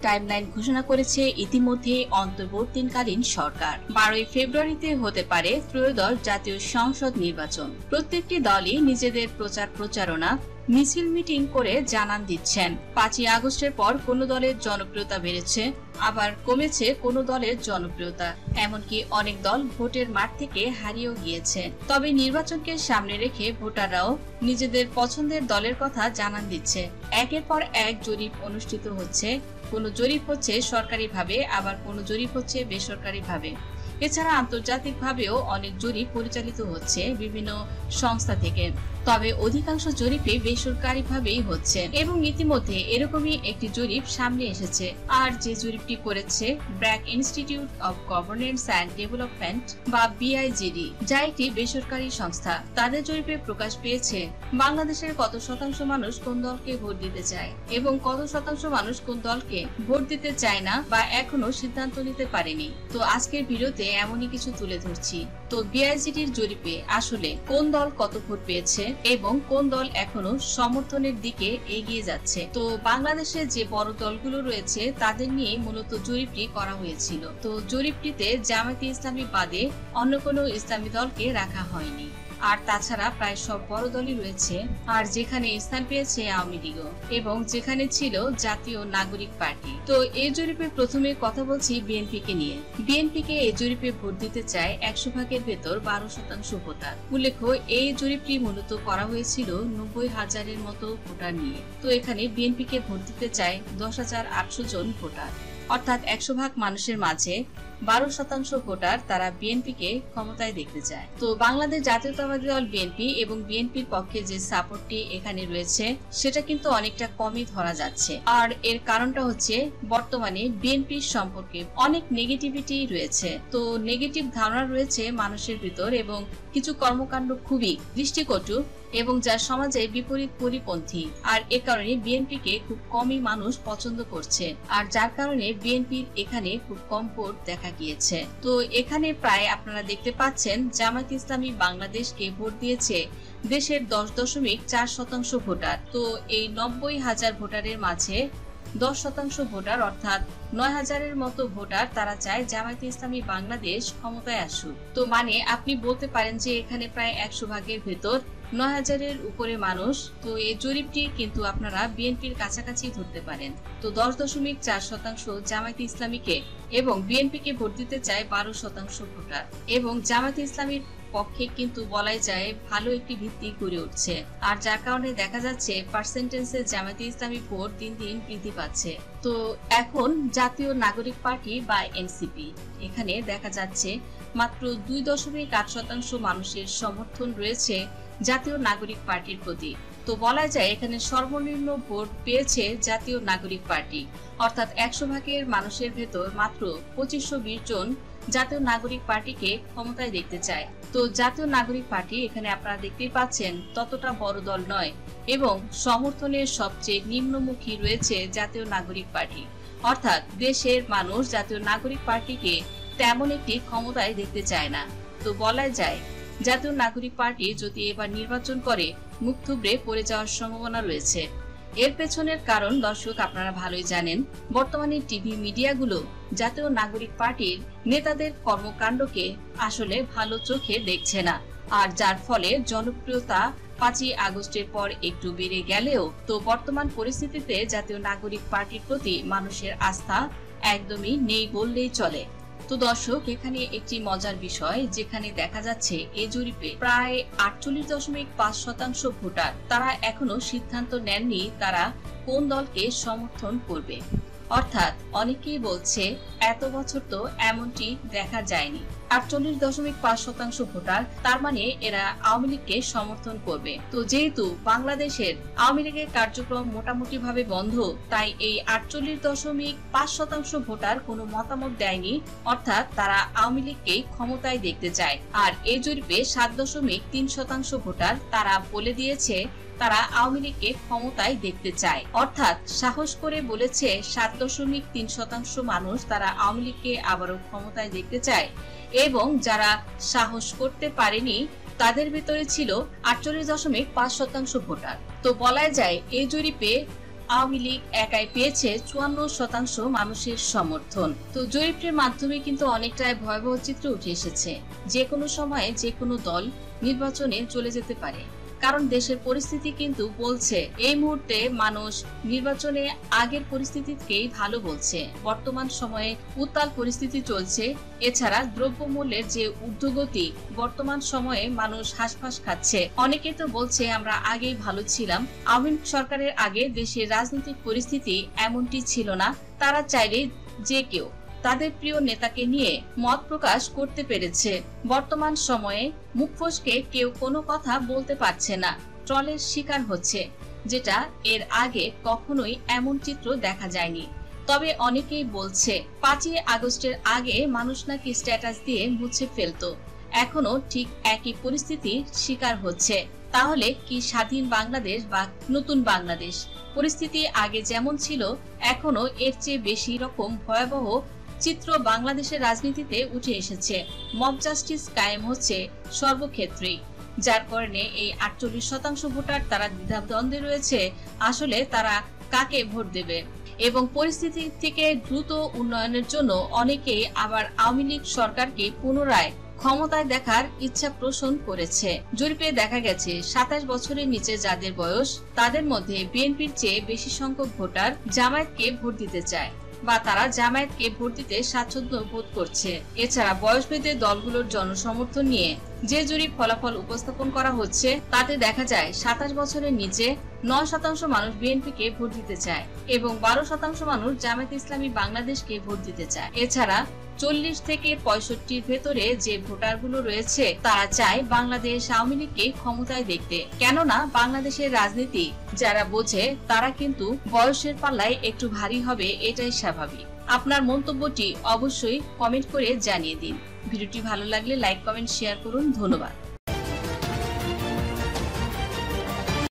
Timeline ঘোষণা করেছে ইতিমধ্যে অন্তর্বর্তীকালীন সরকার। 12 ফেব্রুয়ারিতে হতে পারে ত্রয়োদশ জাতীয় সংসদ নির্বাচন। প্রত্যেকটি দলই নিজেদের প্রচারণা মিছিল মিটিং করে জানান দিচ্ছেন। 5ই আগস্টের পর কোন দলের জনপ্রিয়তা বেড়েছে, আবার কমেছে কোন দলের জনপ্রিয়তা, এমনকি অনেক দল ভোটের মাঠ থেকে হারিয়েও গিয়েছে। তবে নির্বাচনকে সামনে রেখে ভোটাররাও নিজেদের পছন্দের দলের কথা জানান দিচ্ছে। একের পর এক জরিপ অনুষ্ঠিত হচ্ছে। কোন জরিপ হচ্ছে সরকারিভাবে, আবার কোন জরিপ হচ্ছে বেসরকারিভাবে। এছাড়া আন্তর্জাতিকভাবেও অনেক জরিপ পরিচালিত হচ্ছে বিভিন্ন সংস্থা থেকে। তবে অধিকাংশ জরিপে বেসরকারিভাবেই হচ্ছে এবং ইতিমধ্যে এরকমই একটি জরিপ সামনে এসেছে। আর যে জরিপটি করেছে BRAC institute of governance and development বা বিআইজিডি, যা একটি বেসরকারি সংস্থা। তাদের জরিপে প্রকাশ পেয়েছে বাংলাদেশের কত শতাংশ মানুষ কোন দলকে ভোট দিতে চায় এবং কত শতাংশ মানুষ কোন দলকে ভোট দিতে চায় না বা এখনো সিদ্ধান্ত নিতে পারেনি। তো আজকের ভিডিওতে এমনই কিছু তুলে ধরছি। তো বিআইজিডির জরিপে আসলে কোন দল কত ভোট পেয়েছে এবং কোন দল এখনো সমর্থনের দিকে এগিয়ে যাচ্ছে। তো বাংলাদেশে যে বড় দলগুলো রয়েছে তাদের নিয়ে মূলত জরিপটি করা হয়েছিল। তো জরিপটিতে জামায়াতে ইসলামী বাদে অন্য কোনো ইসলামী দলকে রাখা হয়নি। আর তাছাড়া প্রায় সব বড় দলই রয়েছে। আর যেখানে স্থান পেয়েছে আওয়ামী লীগও, এবং যেখানে ছিল জাতীয় নাগরিক পার্টি। তো এই জরিপে প্রথমে কথা বলছি বিএনপি কে নিয়ে। বিএনপি কে এই জরিপে ভোট দিতে চায় 100 ভাগের ভেতর 12% ভোটার। উল্লেখ্য, এই জরিপটি মূলত করা হয়েছিল 90,000-এর মতো ভোটার নিয়ে। তো এখানে বিএনপি কে ভোট দিতে চায় 10,800 জন ভোটার, অর্থাৎ 100 ভাগ মানুষের মাঝে 12% ভোটার তারা বিএনপি কে ক্ষমতায় দেখতে চায়। তো বাংলাদেশ জাতীয়তাবাদী দল বিএনপি এবং বিএনপির পক্ষে যে সাপোর্টটি এখানে রয়েছে সেটা কিন্তু অনেকটা কমই ধরা যাচ্ছে। আর এর কারণটা হচ্ছে বর্তমানে বিএনপির সম্পর্কে অনেক নেগেটিভিটি রয়েছে। তো নেগেটিভ ধারণা রয়েছে মানুষের ভিতর এবং কিছু কর্মকাণ্ড খুবই দৃষ্টিকটু এবং যা সমাজে বিপরীত পরিপন্থী। আর এ কারণে বিএনপি কে খুব কমই মানুষ পছন্দ করছে, আর যার কারণে বিএনপির এখানে খুব কম ভোট দেখা গিয়েছে। তো এখানে প্রায় আপনারা দেখতে পাচ্ছেন জামায়াতে ইসলামী বাংলাদেশকে ভোট দিয়েছে দেশের 10.4% ভোটার। তো এই 90,000 ভোটারের মাঝে 10% ভোটার অর্থাৎ 9,000-এর মতো ভোটার তারা চায় জামায়াতে ইসলামী বাংলাদেশ ক্ষমতায় আসুক। তো মানে আপনি বলতে পারেন যে এখানে প্রায় 100 ভাগের ভেতর 9,000-এর উপরে মানুষ। তো এই জরিপটি কিন্তু আপনারা বিএনপির কাছাকাছি ধরতে পারেন। তো 10.4% জামায়াতে ইসলামীকে এবং বিএনপিকে ভোট দিতে চায় 12% ভোটার, এবং জামায়াতে ইসলামীর পক্ষে কিন্তু বলাই যায় ভালো একটি ভিত্তি গড়ে উঠছে। আর যার কারণে দেখা যাচ্ছে পার্সেন্টেজে জামায়াতে ইসলামী ভোট দিন দিন বৃদ্ধি পাচ্ছে। তো এখন জাতীয় নাগরিক পার্টি বা এনসিপি, এখানে দেখা যাচ্ছে মাত্র 2.8% মানুষের সমর্থন রয়েছে জাতীয় নাগরিক পার্টির প্রতি। তো বলা যায় এখানে সর্বনিম্ন ভোট পেয়েছে জাতীয় নাগরিক পার্টি, অর্থাৎ 100 ভাগের মানুষের ভেতর মাত্র 2520 জন জাতীয় নাগরিক পার্টিকে ক্ষমতায় দেখতে চায়। তো জাতীয় নাগরিক পার্টি এখানে আপনারা দেখতেই পাচ্ছেন ততটা বড় দল নয় এবং সমর্থনের সবচেয়ে নিম্নমুখী রয়েছে জাতীয় নাগরিক পার্টি, অর্থাৎ দেশের মানুষ জাতীয় নাগরিক পার্টিকে তেমন একটি ক্ষমতায় দেখতে চায় না। তো বলা যায় জাতীয় নাগরিক পার্টি যদি এবার নির্বাচন করে মুখ থুবড়ে পড়ে যাওয়ার সম্ভাবনা রয়েছে। এর পেছনের কারণ দর্শক আপনারা ভালোই জানেন। বর্তমানে টিভি মিডিয়াগুলো জাতীয় নাগরিক পার্টির নেতাদের কর্মকাণ্ডকে আসলে ভালো চোখে দেখছে না, আর যার ফলে জনপ্রিয়তা 5ই আগস্টের পর একটু বেড়ে গেলেও তো বর্তমান পরিস্থিতিতে জাতীয় নাগরিক পার্টির প্রতি মানুষের আস্থা একদমই নেই বললেই চলে। তো দর্শক এখানে একটি মজার বিষয়, যেখানে দেখা যাচ্ছে এই জরিপে প্রায় 48.5% ভোটার তারা এখনো সিদ্ধান্ত নেননি তারা কোন দলকে সমর্থন করবে। অর্থাৎ অনেকেই বলছে এত বছর তো এমনটি দেখা যায়নি। 48.5% ভোটার, তার মানে এরা আওয়ামী লীগকে সমর্থন করবে। তো যেহেতু বাংলাদেশের আওয়ামী লীগের কার্যক্রম মোটামুটি ভাবে বন্ধ, তাই এই 48.5% ভোটার কোনো মতামত দেয়নি, অর্থাৎ তারা আওয়ামী লীগকেই ক্ষমতায় দেখতে চায়। আর এই জরিপে 7.3% ভোটার তারা বলে দিয়েছে তারা আওয়ামী লীগকে ক্ষমতায় দেখতে চায়, অর্থাৎ সাহস করে বলেছে 7.3% মানুষ তারা আওয়ামী লীগকে আবারও ক্ষমতায় দেখতে চায়। এবং যারা সাহস করতে পারেনি তাদের ভিতরে ছিল 48.5% ভোটার। তো বলা যায় এই জরিপে আওয়ামী লীগ একাই পেয়েছে 54% মানুষের সমর্থন। তো জরিপের মাধ্যমে কিন্তু অনেকটাই ভয়াবহ চিত্র উঠে এসেছে। যে কোনো সময়ে যে কোনো দল নির্বাচনে চলে যেতে পারে, কারণ দেশের পরিস্থিতি কিন্তু বলছে এই মুহূর্তে মানুষ নির্বাচনে আগের পরিস্থিতিকেই ভালো বলছে। বর্তমান সময়ে উত্তাল পরিস্থিতি চলছে। এছাড়া দ্রব্যমূল্যের যে ঊর্ধ্বগতি, বর্তমান সময়ে মানুষ হাঁসফাঁস খাচ্ছে। অনেকে তো বলছে আমরা আগেই ভালো ছিলাম, আওয়ামী লীগ সরকারের আগে দেশের রাজনৈতিক পরিস্থিতি এমনটি ছিল না। তারা চাইলে যে কেউ তাদের প্রিয় নেতাকে নিয়ে মত প্রকাশ করতে পেরেছে। বর্তমান সময়ে মুখ ফসকে কেউ কোনো কথা বলতে পারছে না, ট্রলের শিকার হচ্ছে, যেটা এর আগে কখনোই এমন চিত্র দেখা যায়নি। তবে অনেকেই বলছে 5ই আগস্টের আগে মানুষ নাকি স্ট্যাটাস দিয়ে মুছে ফেলতো, এখনো ঠিক একই পরিস্থিতির শিকার হচ্ছে। তাহলে কি স্বাধীন বাংলাদেশ বা নতুন বাংলাদেশ? পরিস্থিতি আগে যেমন ছিল এখনো এর চেয়ে বেশি রকম ভয়াবহ চিত্র বাংলাদেশের রাজনীতিতে উঠে এসেছে। মব জাস্টিস কায়েম হচ্ছে সর্বক্ষেত্রেই, যার কারণে এই 48% ভোটার তারা দ্বিধাদ্বন্দ্বে রয়েছে আসলে তারা কাকে ভোট দেবে। এবং পরিস্থিতি থেকে দ্রুত উন্নয়নের জন্য অনেকেই আবার আওয়ামী লীগ সরকারকে পুনরায় ক্ষমতায় দেখার ইচ্ছা পোষণ করেছে। জরিপে দেখা গেছে 27 বছরের নিচে যাদের বয়স, তাদের মধ্যে বিএনপির চেয়ে বেশি সংখ্যক ভোটার জামায়াতকে ভোট দিতে চায় বা তারা জামায়াতকে ভোট দিতে স্বাচ্ছন্দ্য বোধ করছে। এছাড়া বয়সভেদে দলগুলোর জনসমর্থন নিয়ে যে জরিপ ফলাফল উপস্থাপন করা হচ্ছে তাতে দেখা যায় 27 বছরের নিচে 9% মানুষ বিএনপিকে ভোট দিতে চায় এবং 12% মানুষ জামায়াত ইসলামী বাংলাদেশকে ভোট দিতে চায়। এছাড়া 40 থেকে 65 ভেতরে যে ভোটারগুলো রয়েছে তারা চায় বাংলাদেশ আওয়ামী লীগকে ক্ষমতায় দেখতে। কেননা বাংলাদেশের রাজনীতি যারা বোঝে তারা কিন্তু বয়সের পাল্লায় একটু ভারী হবে, এটাই স্বাভাবিক। আপনার মন্তব্যটি অবশ্যই কমেন্ট করে জানিয়ে দিন। ভিডিওটি ভালো লাগলে লাইক, কমেন্ট, শেয়ার করুন। ধন্যবাদ।